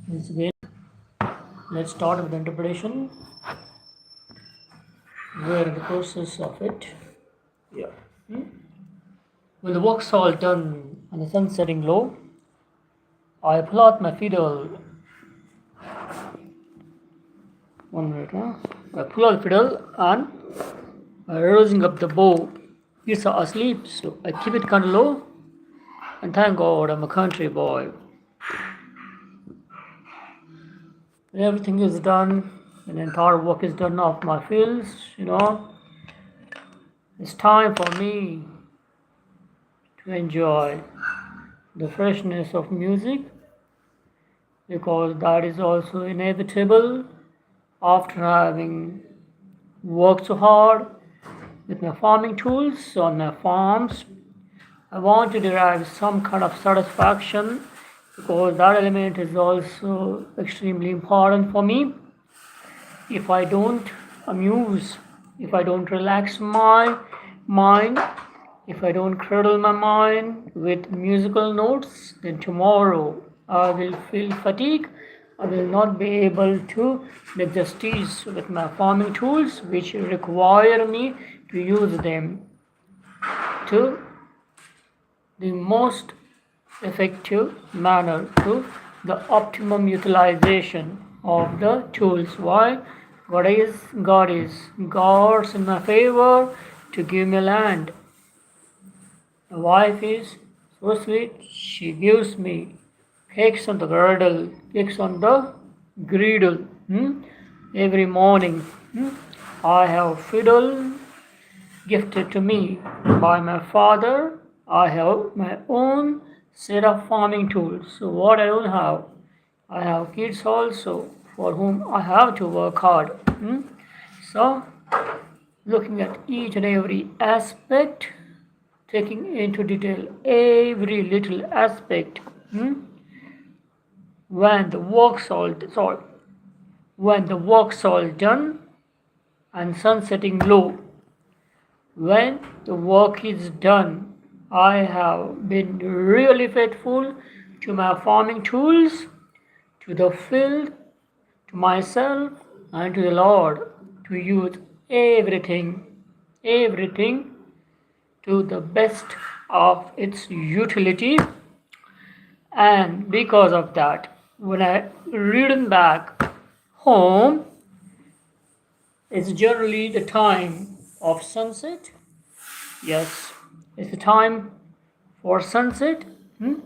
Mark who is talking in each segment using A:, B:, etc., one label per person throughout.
A: Once again, let's start with the interpretation. We're in the process of it. Yeah. When the work's all done and the sun setting low, I pull out my fiddle. 1 minute, huh? I pull out the fiddle and raising up the bow. It's asleep, so I keep it kind of low. And thank God I'm a country boy. When everything is done, when the entire work is done off my fields, it's time for me to enjoy the freshness of music because that is also inevitable after having worked so hard with my farming tools on my farms. I want to derive some kind of satisfaction because that element is also extremely important for me. If I don't amuse, if I don't relax my mind, if I don't cradle my mind with musical notes, then tomorrow I will feel fatigue. I will not be able to make justice with my farming tools, which require me to use them to the most effective manner, to the optimum utilization of the tools. Why? God's in my favor to give me land. The wife is so sweet, she gives me cakes on the girdle, cakes on the griddle. Every morning, I have fiddle gifted to me by my father. I have my own set of farming tools. So what I don't have, I have kids also for whom I have to work hard. So looking at each and every aspect, taking into detail every little aspect. When the work's all done and sun setting low, when the work is done, I have been really faithful to my farming tools, to the field, to myself, and to the Lord to use everything to the best of its utility. And because of that, when I return back home, it's generally the time of sunset. Yes, it's the time for sunset. When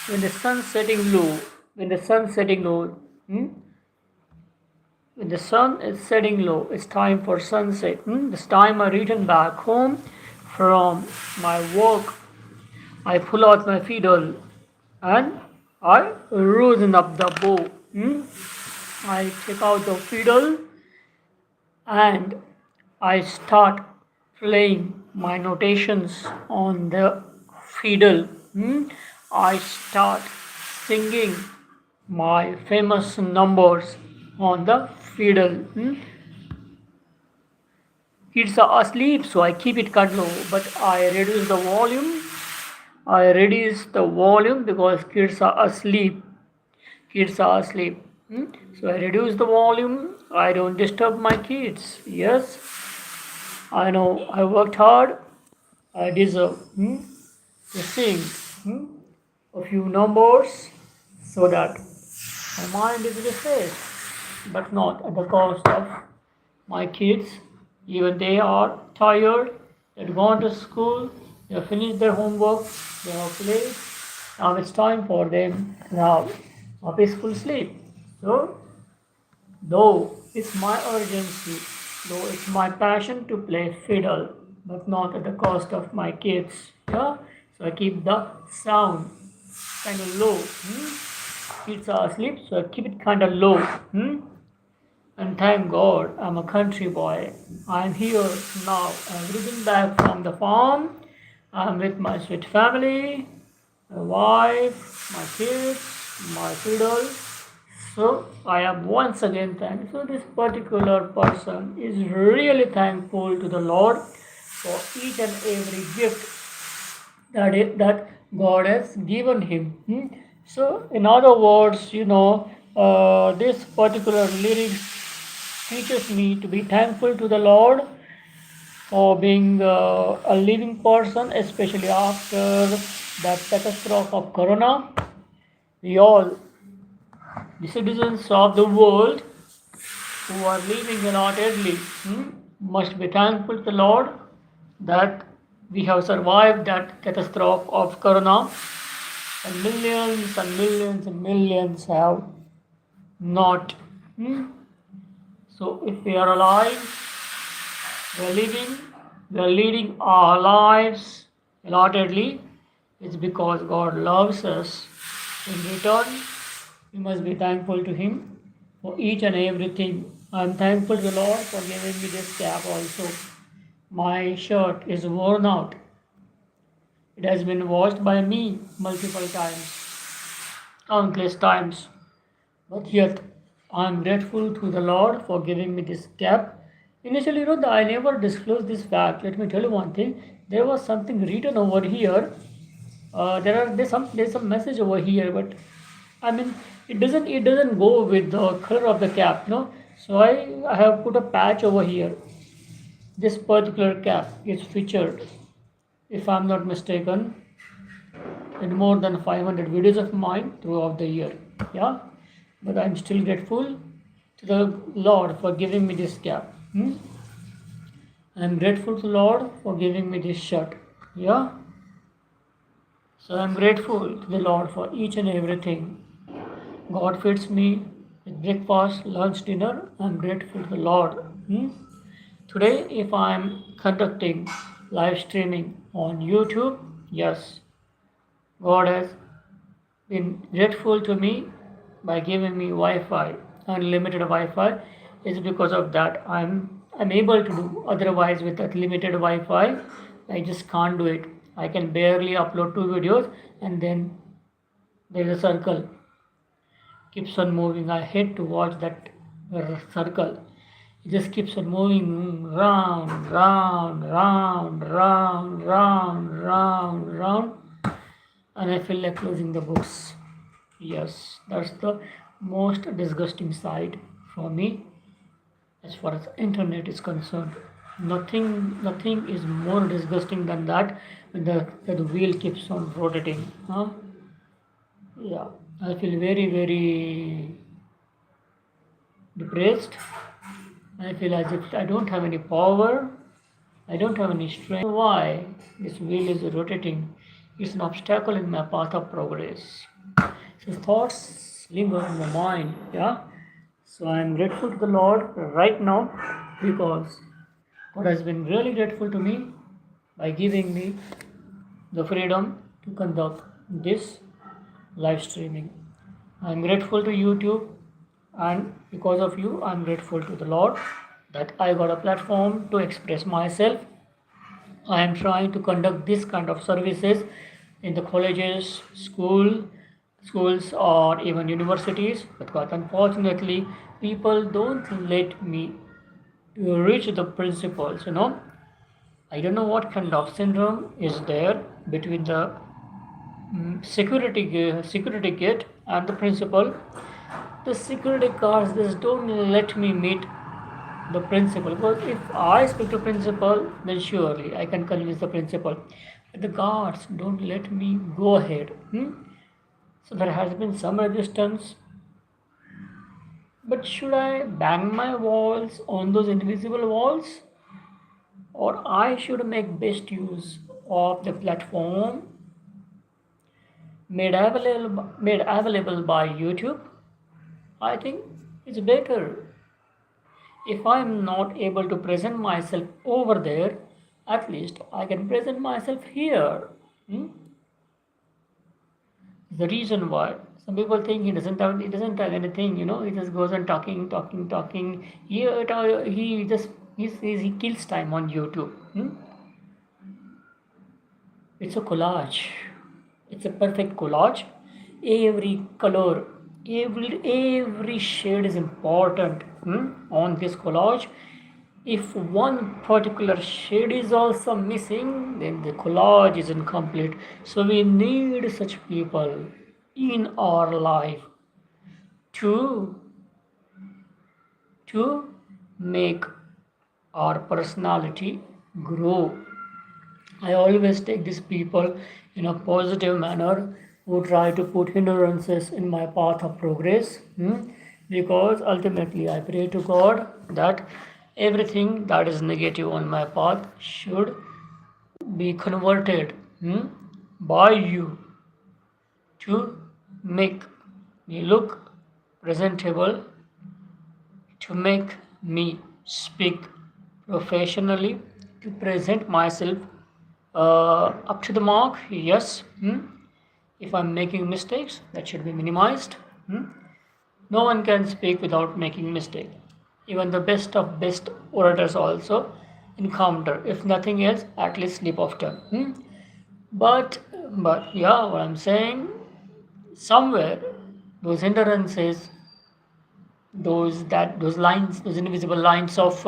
A: the sun setting low, when the sun setting low, when the sun is setting low, it's time for sunset. This time I return back home from my work. I pull out my fiddle and I loosen up the bow. I take out the fiddle and I start playing my notations on the fiddle. I start singing my famous numbers on the fiddle. Kids are asleep, so I keep it cut low, but I reduce the volume. I reduce the volume because kids are asleep. So I reduce the volume. I don't disturb my kids. Yes, I know I worked hard. I deserve to sing a few numbers so that my mind is refreshed, but not at the cost of my kids. Even they are tired. They've gone to school. They have finished their homework. They have played. Now it's time for them to have a peaceful sleep. So, though it's my urgency, though it's my passion to play fiddle, but not at the cost of my kids. Yeah? So I keep the sound kind of low. Kids are asleep, so I keep it kind of low. And thank God I'm a country boy. I'm here now. I'm ridden back from the farm. I'm with my sweet family, my wife, my kids, my fiddle. So I am once again thankful. So this particular person is really thankful to the Lord for each and every gift that God has given him. So, in other words, this particular lyrics teaches me to be thankful to the Lord for being a living person, especially after the catastrophe of Corona. We all, the citizens of the world who are living undoubtedly, must be thankful to the Lord that we have survived that catastrophe of Corona, and millions and millions have not. Hmm? So, if we are alive, we are living, we are leading our lives allotedly, it's because God loves us. In return, we must be thankful to Him for each and everything. I am thankful to the Lord for giving me this cap also. My shirt is worn out. It has been washed by me multiple times, countless times. But yet, I am grateful to the Lord for giving me this cap. Initially, I never disclosed this fact. Let me tell you one thing. There was something written over here. There's some message over here, but I mean it doesn't go with the color of the cap. So I have put a patch over here. This particular cap is featured, if I'm not mistaken, in more than 500 videos of mine throughout the year. Yeah, but I'm still grateful to the Lord for giving me this cap. I'm grateful to the Lord for giving me this shirt. Yeah, so I'm grateful to the Lord for each and everything. God feeds me with breakfast, lunch, dinner. I'm grateful to the Lord. Today, if I'm conducting live streaming on YouTube, yes, God has been grateful to me by giving me Wi-Fi, unlimited Wi-Fi. Is because of that I'm able to do. Otherwise, with that limited Wi-Fi, I just can't do it. I can barely upload 2 videos, and then there's a circle keeps on moving. I hate to watch that circle. It just keeps on moving round, round, round, round, round, round, round, and I feel like closing the books. Yes, that's the most disgusting side for me as far as internet is concerned. Nothing is more disgusting than that when the wheel keeps on rotating. Huh? Yeah, I feel very, very depressed. I feel as if I don't have any power, I don't have any strength. Why this wheel is rotating? It's an obstacle in my path of progress. So thoughts linger in my mind. Yeah. So I am grateful to the Lord right now because God has been really grateful to me by giving me the freedom to conduct this live streaming. I'm grateful to YouTube, and because of you, I'm grateful to the Lord that I got a platform to express myself. I am trying to conduct this kind of services in the colleges, schools, or even universities, but unfortunately, people don't let me reach the principles. I don't know what kind of syndrome is there between the security gate and the principal. The security guards just don't let me meet the principal, because if I speak to principal, then surely I can convince the principal. But the guards don't let me go ahead. So there has been some resistance. But should I bang my walls on those invisible walls, or I should make best use of the platform made available by YouTube? I think it's better if I'm not able to present myself over there, at least I can present myself here. Hmm? The reason why some people think he doesn't have anything, he just goes on talking, talking, talking. He kills time on YouTube. It's a collage. It's a perfect collage. Every color, every shade is important on this collage. If one particular shade is also missing, then the collage is incomplete. So we need such people. in our life to to make our personality grow. I always take these people in a positive manner who try to put hindrances in my path of progress, because ultimately I pray to God that everything that is negative on my path should be converted, by you to make me look presentable, to make me speak professionally, to present myself up to the mark. Yes. If I'm making mistakes, that should be minimized. No one can speak without making mistake. Even the best of best orators also encounter, if nothing else, at least slip of tongue. But but yeah, what I'm saying, somewhere those hindrances, those lines, those invisible lines of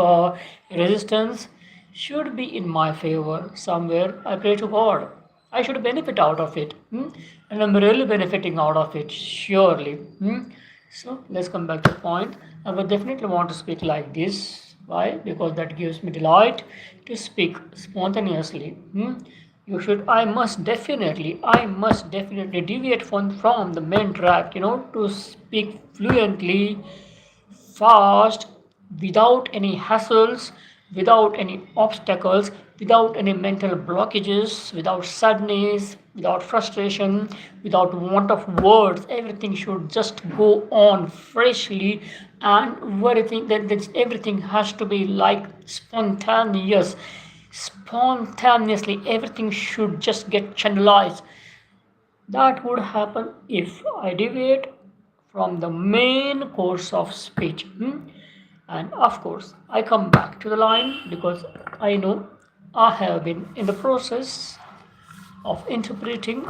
A: resistance should be in my favor. Somewhere I pray to God I should benefit out of it, and I'm really benefiting out of it, surely. So let's come back to the point. I would definitely want to speak like this. Why? Because that gives me delight to speak spontaneously. You should, I must definitely deviate from the main track, to speak fluently, fast, without any hassles, without any obstacles, without any mental blockages, without sadness, without frustration, without want of words. Everything should just go on freshly, and everything everything has to be like spontaneous. Spontaneously, everything should just get channelized. That would happen if I deviate from the main course of speech. And of course, I come back to the line because I know I have been in the process of interpreting.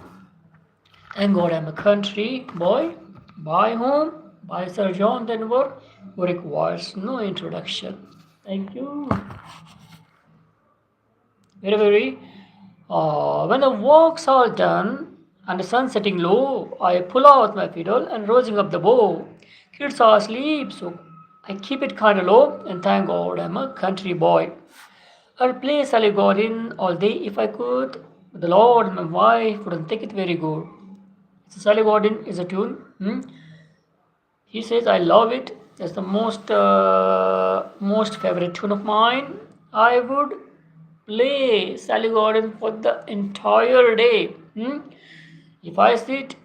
A: Thank God I'm a country boy, by whom? By Sir John Denver, who requires no introduction. Thank you. Very, very. When the work's all done and the sun setting low, I pull out my fiddle and rousing up the bow. Kids are asleep, so I keep it kind of low, and thank God I'm a country boy. I'd play Sally Gordon all day if I could, but the Lord and my wife wouldn't take it very good. So Sally Gordon is a tune. He says I love it. That's the most favorite tune of mine. I would play Sally Gordon for the entire day. If I sit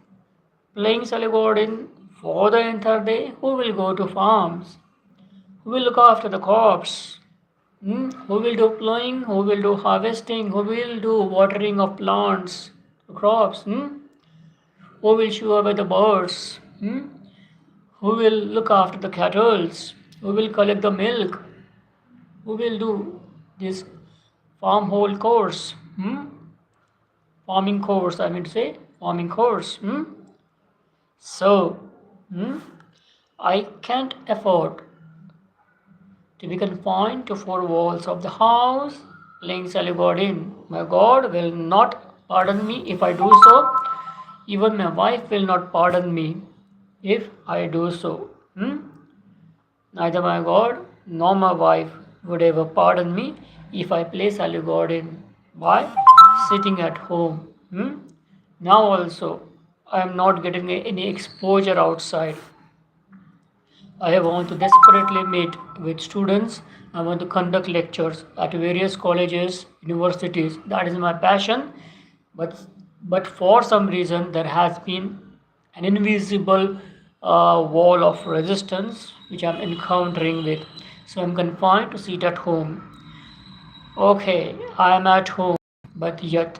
A: playing Sally Gordon for the entire day, who will go to farms? Who will look after the crops? Who will do plowing? Who will do harvesting? Who will do watering of plants, crops? Who will shoo away the birds? Who will look after the cattle? Who will collect the milk? Who will do this farm whole course? Farming course, I mean to say, farming course. So, I can't afford to be confined to four walls of the house, playing Sally Gordon. My God will not pardon me if I do so. Even my wife will not pardon me if I do so. Neither my God nor my wife would ever pardon me if I play Sally Gordon by sitting at home. Now also, I am not getting any exposure outside. I want to desperately meet with students. I want to conduct lectures at various colleges, universities. That is my passion. But but for some reason there has been an invisible wall of resistance which I'm encountering with. So I'm confined to sit at home. Okay, I am at home, but yet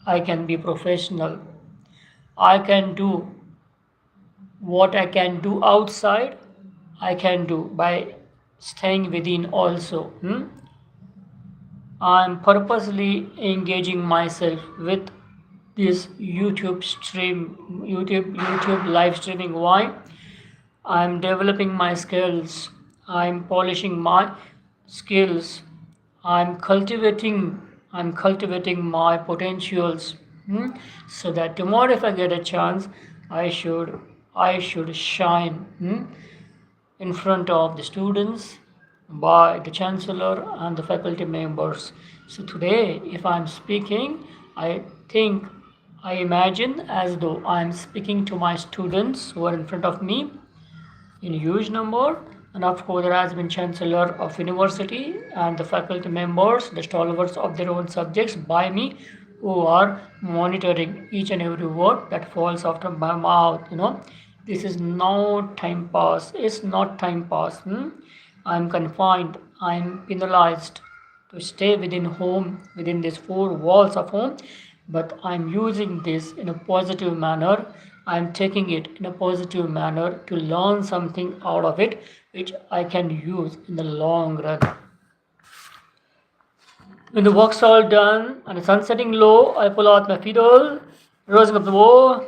A: I can be professional. I can do what I can do outside, I can do by staying within also. I'm purposely engaging myself with this YouTube live streaming. Why? I'm developing my skills. I'm polishing my skills. I'm cultivating my potentials. So that tomorrow if I get a chance I should I should shine in front of the students, by the chancellor and the faculty members. So today, if I'm speaking, I think I imagine as though I'm speaking to my students who are in front of me in huge number, and of course there has been chancellor of university and the faculty members, the stalwarts of their own subjects by me, who are monitoring each and every word that falls out of my mouth. This is no time pass, it's not time pass. I'm confined, I'm penalized to stay within home, within these four walls of home, but I'm using this in a positive manner. I'm taking it in a positive manner to learn something out of it, which I can use in the long run. When the work's all done and the sun's setting low, I pull out my fiddle, rising up the bow.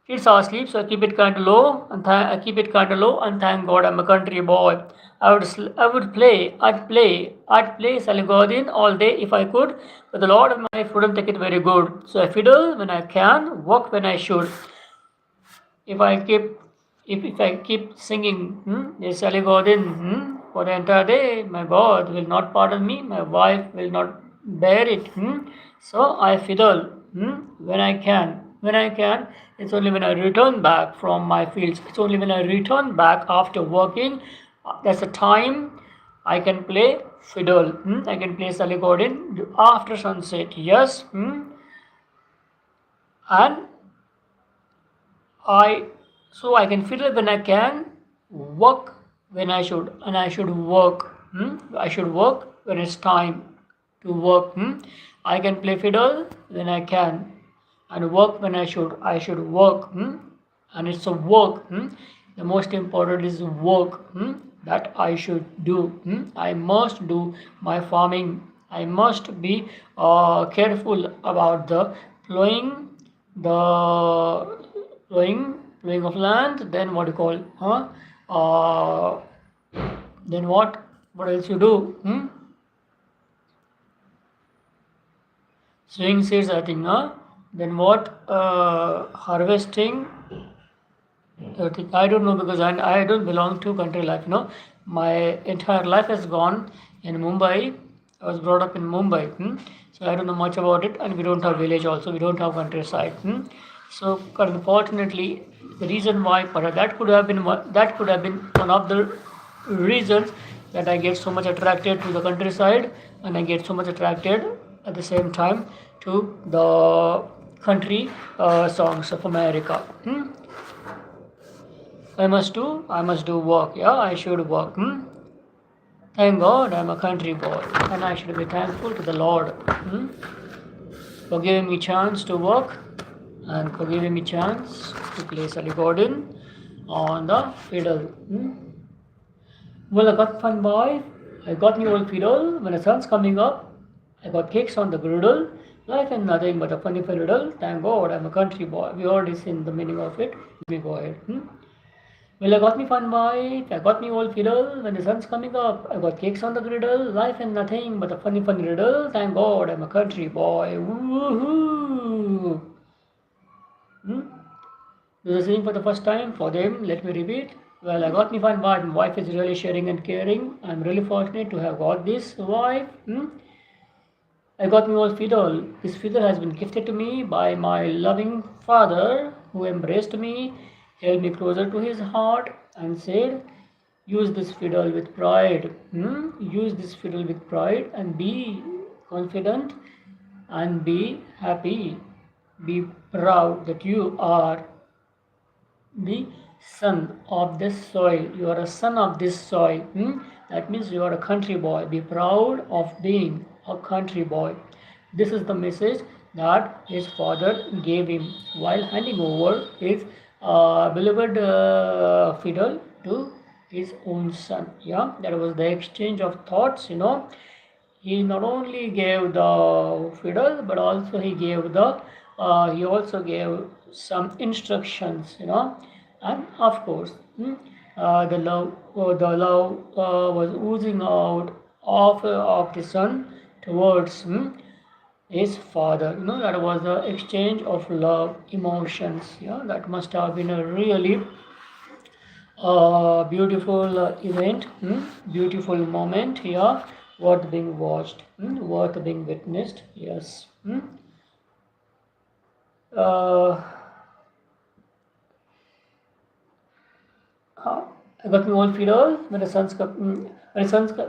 A: Kids are asleep, so I keep it kind of low, and I keep it kind of low. And thank God, I'm a country boy. I'd play Sally Godin all day if I could, but the Lord of my life wouldn't take it very good. So I fiddle when I can, work when I should. If I keep if I keep singing this Sally Godin for the entire day, my God will not pardon me, my wife will not bear it. So I fiddle when I can. When I can, it's only when I return back from my fields. It's only when I return back after working. That's the time I can play fiddle. I can play Sally Godin after sunset. Yes. And I so I can fiddle when I can, work when I should, and I should work. I should work when it's time to work. I can play fiddle when I can, and work when I should. I should work, and it's a work. The most important is work that I should do. I must do my farming. I must be careful about the plowing, the plowing of land. Then what you call, then what else you do? Sowing seeds, I think. Then what? Harvesting. I don't know, because I don't belong to country life. My entire life has gone in Mumbai. I was brought up in Mumbai. So I don't know much about it, and we don't have village also. We don't have countryside. So unfortunately, the reason why that could have been one of the reasons that I get so much attracted to the countryside, and I get so much attracted at the same time to the country songs of America. I must do work. Yeah, I should work. Thank God I'm a country boy, and I should be thankful to the Lord for giving me chance to work, and for giving me chance to play Sally Gordon on the fiddle. Well, I got fun boy. I got me old fiddle. When the sun's coming up, I got cakes on the griddle. Life and nothing but a funny riddle. Thank God I'm a country boy. We already seen the meaning of it. Let me go ahead. Well, I got me fun bite, I got me old fiddle. When the sun's coming up, I got cakes on the griddle. Life and nothing but a funny riddle. Thank God I'm a country boy. Woohoo! This is listening for the first time. For them, let me repeat. Well, I got me fun bite. My wife is really sharing and caring. I'm really fortunate to have got this wife. I got me old fiddle. This fiddle has been gifted to me by my loving father, who embraced me, held me closer to his heart, and said, use this fiddle with pride. Use this fiddle with pride, and be confident, and be happy. Be proud that you are the son of this soil. You are a son of this soil. That means you are a country boy. Be proud of being a country boy. This is the message that his father gave him while handing over his beloved fiddle to his own son. Yeah, that was the exchange of thoughts. He not only gave the fiddle, but also he also gave some instructions. And of course, the love was oozing out of the son towards his father. That was the exchange of love, emotions. Yeah, that must have been a really beautiful event, beautiful moment here, worth being watched, worth being witnessed. Yes. Uh, I got my own fiddle when the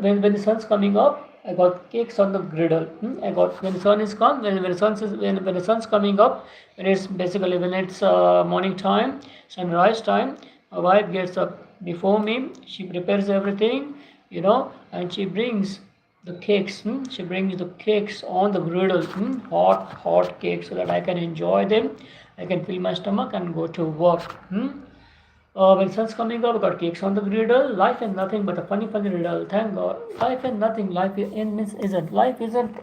A: when the sun's coming up. I got cakes on the griddle. I got when the sun is come when the sun is when the sun's coming up, when it's basically when it's morning time, sunrise time. My wife gets up before me. She prepares everything, and she brings the cakes. She brings the cakes on the griddle, hot cakes, so that I can enjoy them. I can fill my stomach and go to work. When sun's coming up, got cakes on the griddle. Life is nothing but a funny, funny riddle. Thank God. Life is nothing. Life isn't. Life isn't.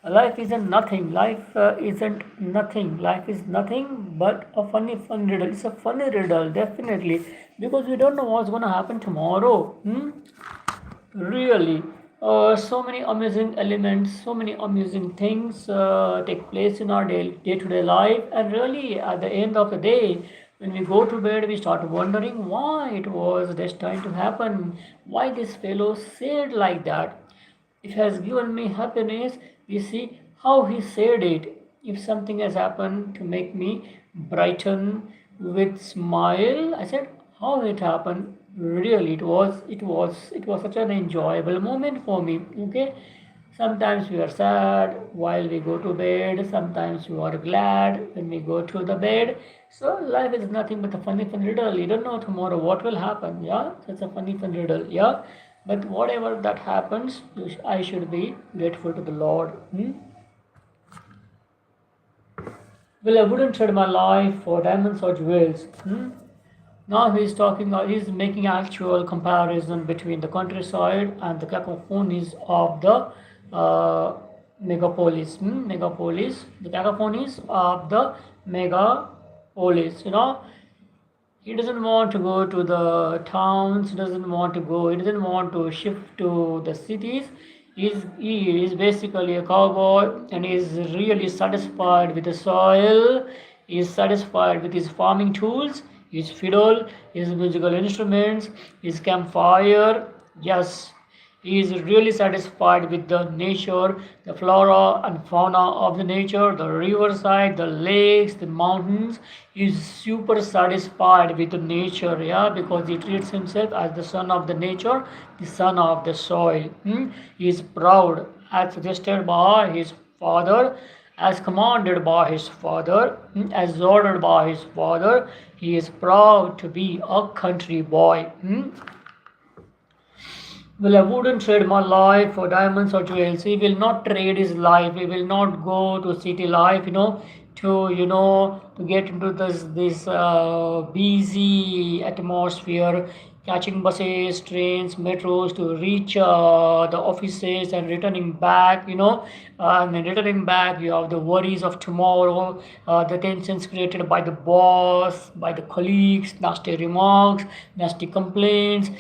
A: Life isn't nothing. Life isn't nothing. Life is nothing but a funny, fun riddle. It's a funny riddle, definitely, because we don't know what's going to happen tomorrow. Really, so many amazing elements, so many amusing things take place in our day-to-day life, and really, at the end of the day, when we go to bed, we start wondering why it was destined to happen, why this fellow said like that. It has given me happiness. We see how he said it. If something has happened to make me brighten with smile, I said, how it happened? Really, it was such an enjoyable moment for me. Okay, sometimes we are sad while we go to bed. Sometimes we are glad when we go to the bed. So life is nothing but a funny fun riddle. You don't know tomorrow what will happen. Yeah, it's a funny fun riddle. Yeah, but whatever that happens, I should be grateful to the Lord. Well, I wouldn't trade my life for diamonds or jewels. Now he's making actual comparison between the countryside and the cacophonies of the megapolis. The cacophonies of the megapolis. He doesn't want to go to the towns, he doesn't want to shift to the cities. He is basically a cowboy, and he is really satisfied with the soil. He is satisfied with his farming tools, his fiddle, his musical instruments, his campfire. Yes, he is really satisfied with the nature, the flora and fauna of the nature, the riverside, the lakes, the mountains. He is super satisfied with the nature, yeah, because he treats himself as the son of the nature, the son of the soil. He is proud, as suggested by his father, as commanded by his father, as ordered by his father. He is proud to be a country boy. Well, I wouldn't trade my life for diamonds or jewels. He will not trade his life. He will not go to city life, to get into this busy atmosphere, catching buses, trains, metros to reach the offices and returning back. And then returning back, you have the worries of tomorrow, the tensions created by the boss, by the colleagues, nasty remarks, nasty complaints.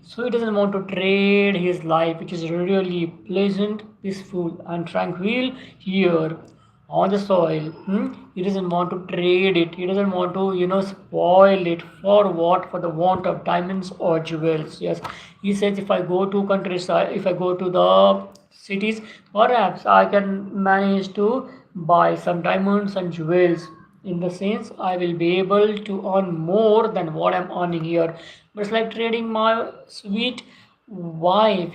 A: So he doesn't want to trade his life, which is really pleasant, peaceful, and tranquil here on the soil. He doesn't want to trade it. He doesn't want to, spoil it for what? For the want of diamonds or jewels. Yes, he says if I go to countryside, if I go to the cities, perhaps I can manage to buy some diamonds and jewels. In the sense, I will be able to earn more than what I'm earning here. But it's like trading my sweet wife,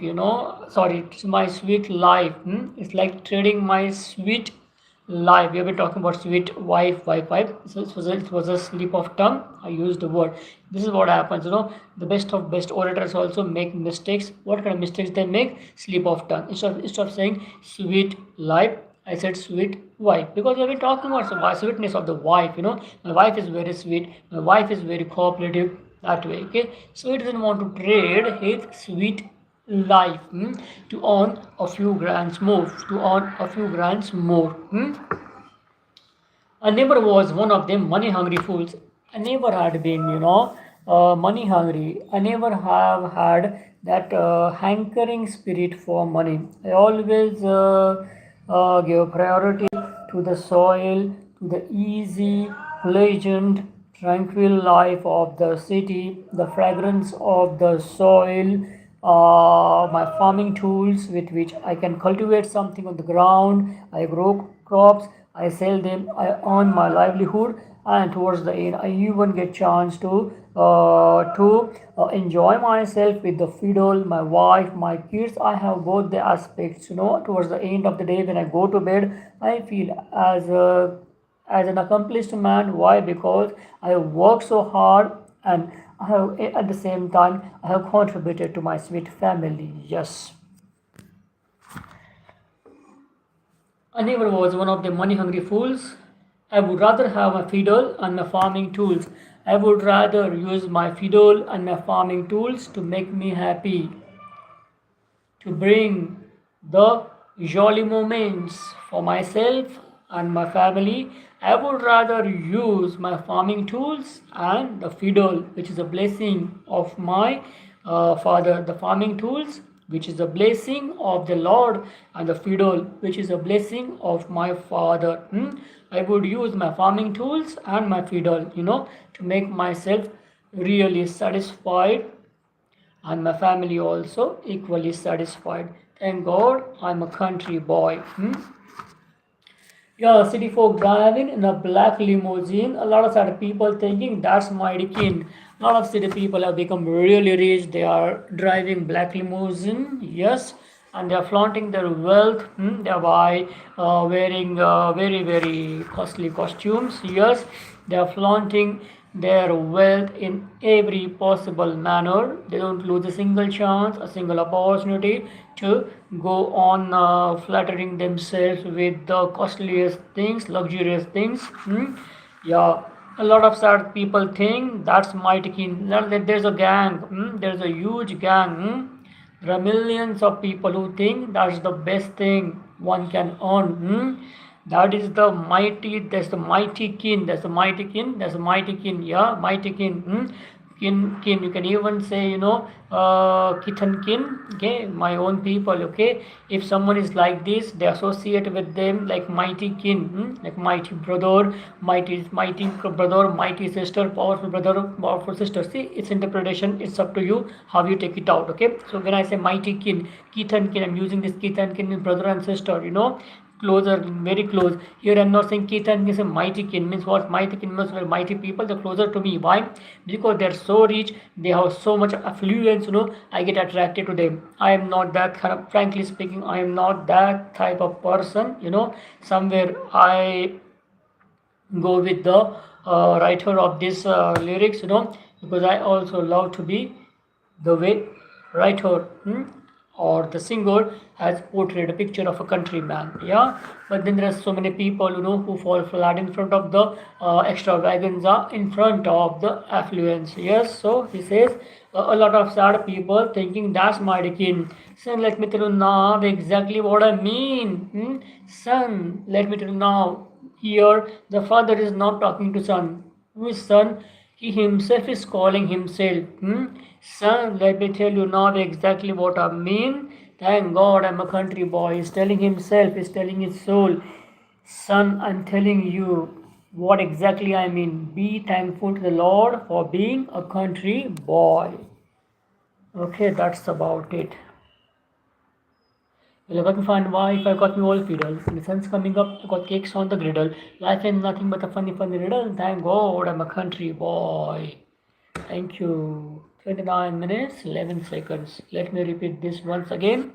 A: sorry, it's my sweet life. It's like trading my sweet life. We have been talking about sweet wife. So it was a slip of tongue. I used the word. This is what happens. The best of best orators also make mistakes. What kind of mistakes they make? Slip of tongue. Instead of saying sweet life, I said sweet wife, because we have been talking about the sweetness of the wife. My wife is very sweet. My wife is very cooperative. That way, okay. So he doesn't want to trade his sweet life to earn a few grands more. I never was one of them money hungry fools. I never had been, money hungry. I never have had that hankering spirit for money. I always give priority to the soil, to the easy, pleasant, tranquil life of the city, the fragrance of the soil, my farming tools with which I can cultivate something on the ground. I grow crops, I sell them, I earn my livelihood, and towards the end, I even get chance to enjoy myself with the fiddle, my wife, my kids. I have both the aspects. Towards the end of the day, when I go to bed, I feel as an accomplished man. Why? Because I have worked so hard, and I have at the same time I have contributed to my sweet family. Yes. I never was one of the money hungry fools. I would rather have my fiddle and my farming tools. I would rather use my fiddle and my farming tools to make me happy, to bring the jolly moments for myself and my family. I would rather use my farming tools and the fiddle, which is a blessing of my father. The farming tools, which is a blessing of the Lord, and the fiddle, which is a blessing of my father. I would use my farming tools and my fiddle, to make myself really satisfied and my family also equally satisfied. Thank God I'm a country boy. Yeah, city folk driving in a black limousine. A lot of other people thinking that's mighty keen. A lot of city people have become really rich. They are driving black limousine, yes, and they are flaunting their wealth. They are wearing very very costly costumes. Yes, they are flaunting their wealth in every possible manner. They don't lose a single chance, a single opportunity to go on flattering themselves with the costliest things, luxurious things. Yeah, a lot of sad people think that's mighty keen. There's a gang, there's a huge gang. There are millions of people who think that's the best thing one can earn. That is the mighty, that's the mighty kin, that's the mighty kin, that's the mighty kin, yeah, mighty kin. Kin, you can even say, kithan kin, okay, my own people, okay. If someone is like this, they associate with them like mighty kin, like mighty brother, mighty brother, mighty sister, powerful brother, powerful sister. See, it's interpretation, it's up to you how you take it out, okay. So when I say mighty kin, kithan kin, I'm using this kithan kin means brother and sister, closer, very close. Here I'm not saying Ketan is a mighty kin. Means what? Mighty kin means well, mighty people, they're closer to me. Why? Because they're so rich, they have so much affluence, I get attracted to them. I am not that kind of, frankly speaking, I am not that type of person, somewhere I go with the writer of this lyrics, because I also love to be the way writer or the singer has portrayed a picture of a countryman. Yeah, but then there are so many people who fall flat in front of the extravaganza, in front of the affluence. Yes, so he says a lot of sad people thinking that's my kin. Son, let me tell you now exactly what I mean. Son, let me tell you now. Here, the father is not talking to son. Who is son? He himself is calling himself. Son, let me tell you now exactly what I mean. Thank God I'm a country boy. He's telling himself, he's telling his soul. Son, I'm telling you what exactly I mean. Be thankful to the Lord for being a country boy. Okay, that's about it. Well, I got me fine wife, I got me all fiddle. When the sun's coming up, I got cakes on the griddle. Life ain't nothing but a funny, funny riddle. Thank God I'm a country boy. Thank you. 29 minutes, 11 seconds. Let me repeat this once again.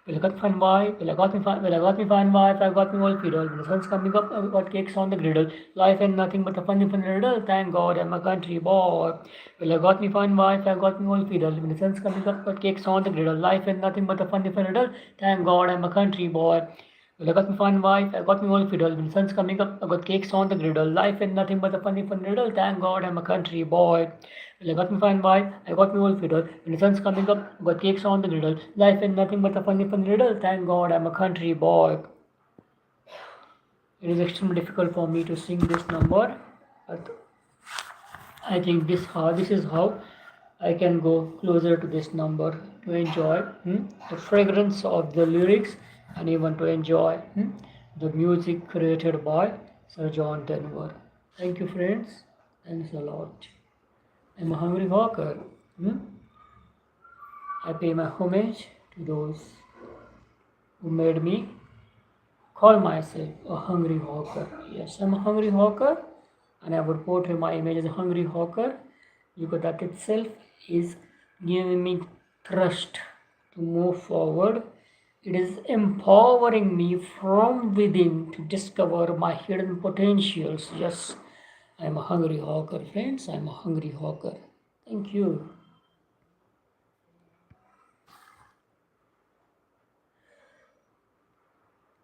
A: Well, I got me fine wife, well, I got me fine wife, I got me all fiddle. When the sun's coming up, I got cakes on the griddle. Life ain't nothing but a funny, funny riddle. Thank God I'm a country boy. Well, I got me fine wife, I got me all fiddle. When the sun's coming up, I got cakes on the griddle. Life ain't nothing but a funny, funny riddle. Thank God I'm a country boy. Well, I got me fine wife, I got me all fiddle. When the sun's coming up, I got cakes on the griddle. Life ain't nothing but a funny, funny riddle. Thank God I'm a country boy. Well, I got me fine wife, I got me all fiddle. When the sun's coming up, I got cakes on the griddle. Life ain't nothing but a funny, funny riddle. Thank God I'm a country boy. It is extremely difficult for me to sing this number, but I think this is how I can go closer to this number to enjoy the fragrance of the lyrics and even to enjoy the music created by Sir John Denver. Thank you, friends. Thanks a lot. I'm a hungry hawker. I pay my homage to those who made me call myself a hungry hawker. Yes, I'm a hungry hawker, and I would portray my image as a hungry hawker because that itself is giving me thrust to move forward. It is empowering me from within to discover my hidden potentials. Yes, I'm a hungry hawker, friends. I'm a hungry hawker. Thank you.